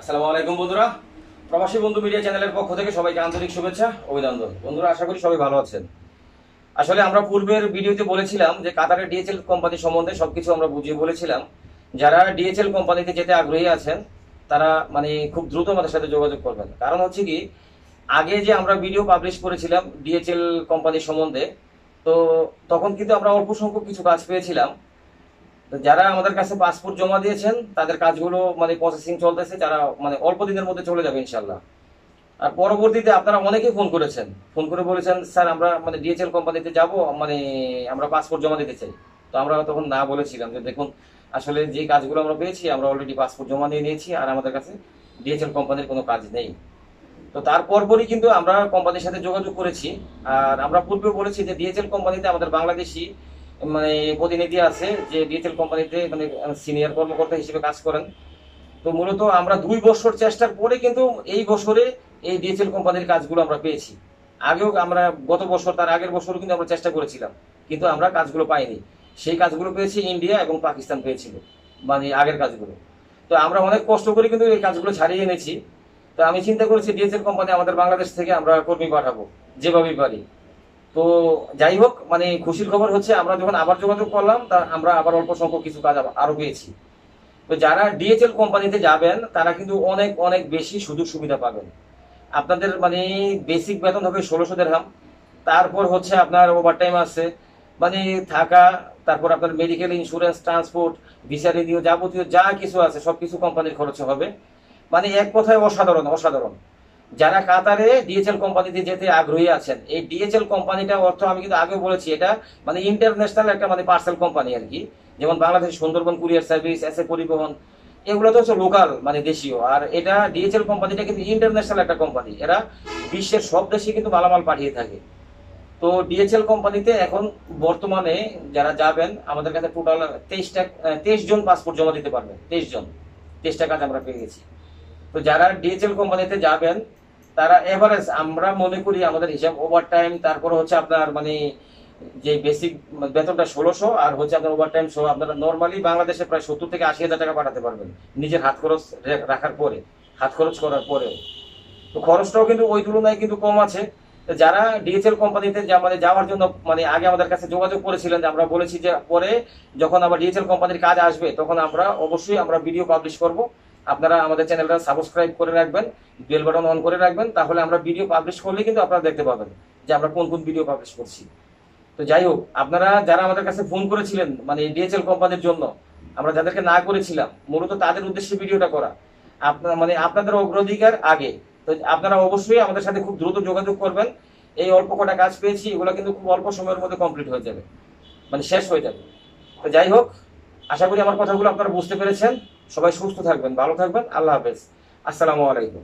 আসসালামু আলাইকুম বন্ধুরা, প্রবাসী বন্ধু মিডিয়া চ্যানেলের পক্ষ থেকে সবাইকে আন্তরিক শুভেচ্ছা অভিনন্দন। বন্ধুরা, আশা করি সবাই ভালো আছেন। আসলে আমরা পূর্বের ভিডিওতে বলেছিলাম যে কাতারের ডিএচএল কোম্পানি সম্বন্ধে সবকিছু আমরা বুঝিয়ে বলেছিলাম। যারা ডিএচএল কোম্পানিতে যেতে আগ্রহী আছেন তারা খুব দ্রুত আমাদের সাথে যোগাযোগ করবেন। কারণ হচ্ছে কি, আগে যে আমরা ভিডিও পাবলিশ করেছিলাম ডিএচএল কোম্পানি সম্বন্ধে, তো তখন কিন্তু আমরা অল্প সংখ্যক কিছু কাজ পেয়েছিলাম। যারা আমাদের কাছে পাসপোর্ট জমা দিয়েছেন তাদের কাজগুলো প্রসেসিং চলতেছে, যারা অল্প দিনের মধ্যে চলে যাবে ইনশাল্লাহ। আর পরবর্তীতে আপনারা অনেকেই ফোন করে বলেছেন, স্যার আমরা ডিএচএল কোম্পানিতে যাব, আমরা পাসপোর্ট জমা দিতে চাই। তো আমরা তখন না বলেছিলাম যে দেখুন, আসলে যে কাজগুলো আমরা পেয়েছি আমরা অলরেডি পাসপোর্ট জমা দিয়ে নিয়েছি, আর আমাদের কাছে ডিএচএল কোম্পানির কোনো কাজ নেই। তো তারপরই কিন্তু আমরা কোম্পানির সাথে যোগাযোগ করেছি। আর আমরা পূর্বে বলেছি যে ডিএচএল কোম্পানিতে আমাদের বাংলাদেশি প্রতিনিধি আছে, যে ডিএচএল কোম্পানিতে সিনিয়র কর্মকর্তা হিসেবে কাজ করেন। তো মূলত আমরা 2 বছর চেষ্টার পরে কিন্তু এই বছরে এই ডিএচএল কোম্পানির কাজগুলো আমরা পেয়েছি। আগেও আমরা গত বছর, তার আগের বছরও কিন্তু আমরা চেষ্টা করেছিলাম, কিন্তু আমরা কাজগুলো পাইনি। সেই কাজগুলো পেয়েছি ইন্ডিয়া এবং পাকিস্তান পেয়েছিল, আগের কাজগুলো। তো আমরা অনেক কষ্ট করে কিন্তু এই কাজগুলো ছাড়িয়ে এনেছি। তো আমি চিন্তা করেছি ডিএচএল কোম্পানি আমাদের বাংলাদেশ থেকে আমরা কর্মী পাঠাবো যেভাবেই পারি। তো যাই হোক, খুশির খবর হচ্ছে আমরা যখন আবার যোগাযোগ করলাম, তা আমরা আবার অল্প সংখ্যক কিছু কাজ আরো পেয়েছি। তো যারা ডিএচএল কোম্পানিতে যাবেন তারা কিন্তু অনেক অনেক বেশি সুযোগ সুবিধা পাবেন। আপনাদের বেসিক বেতন হবে 1600 দিরহাম। তারপর হচ্ছে আপনার ওভারটাইম আছে, থাকা, তারপর আপনার medical insurance, transport, visa renew, যাবতীয় যা কিছু আছে সবকিছু কোম্পানির খরচে হবে। এক কথায় অসাধারণ অসাধারণ। যারা কাতারে ডিএচএল কোম্পানিতে যেতে আগ্রহী আছেন, এই ডিএচএল কোম্পানিটা অর্থ আমি কিন্তু আগে বলেছি, এটা ইন্টারন্যাশনাল একটা পার্সেল কোম্পানি আর কি। যেমন Bangladesh Sundarban courier service, SA পরিবহন, এগুলো তো হচ্ছে লোকাল দেশীয়। আর এটা ডিএচএল কোম্পানিটা কিন্তু ইন্টারন্যাশনাল একটা কোম্পানি, এরা বিশ্বের সব দেশে কিন্তু মালামাল পাঠিয়ে থাকে। তো ডিএচএল কোম্পানিতে এখন বর্তমানে যারা যাবেন, আমাদের কাছে টোটাল 23 জন পাসপোর্ট জমা দিতে পারবেন। 23টা কাজ আমরা পেয়ে গেছি। তো যারা ডিএচএল কোম্পানিতে যাবেন তারা এভারেজ, আমরা মনে করি আমাদের হিসাব ওভারটাইম, তারপরে হচ্ছে আপনার যে বেসিক বেতনটা 1600, আর হচ্ছে আপনার ওভারটাইম সহ আপনারা নর্মালি বাংলাদেশে প্রায় 70 থেকে 80 হাজার টাকা পাঠাতে পারবেন নিজের হাত খরচ রাখার পরে, হাত খরচ করার পরেও। তো খরচটাও কিন্তু ওই তুলনায় কিন্তু কম আছে। যারা ডিএচএল কোম্পানিতে যাওয়ার জন্য আগে আমাদের কাছে যোগাযোগ করেছিলেন, যে আমরা বলেছি যে পরে যখন আবার ডিএচএল কোম্পানির কাজ আসবে তখন আমরা অবশ্যই ভিডিও পাবলিশ করব। আপনারা আমাদের চ্যানেলটা সাবস্ক্রাইব করে রাখবেন, বেল বাটন অন করে রাখবেন, তাহলে আমরা ভিডিও পাবলিশ করলে কিন্তু আপনারা দেখতে পাবেন যে আমরা কোন কোন ভিডিও পাবলিশ করছি। তো যাই হোক, আপনারা যারা আমাদের কাছে ফোন করেছিলেন ডিএচএল কোম্পানির জন্য, আমরা যাদেরকে না করেছিলাম মূলত তাদের উদ্দেশ্যে ভিডিওটা করা। আপনাদের অগ্রাধিকার আগে। তো আপনারা অবশ্যই আমাদের সাথে খুব দ্রুত যোগাযোগ করবেন। এই অল্প কটা কাজ পেয়েছি, এগুলো কিন্তু খুব অল্প সময়ের মধ্যে কমপ্লিট হয়ে যাবে, শেষ হয়ে যাবে। তো যাই হোক, আশা করি আমার কথাগুলো আপনারা বুঝতে পেরেছেন। সবাই সুস্থ থাকবেন, ভালো থাকবেন। আল্লাহ হাফেজ, আসসালামু আলাইকুম।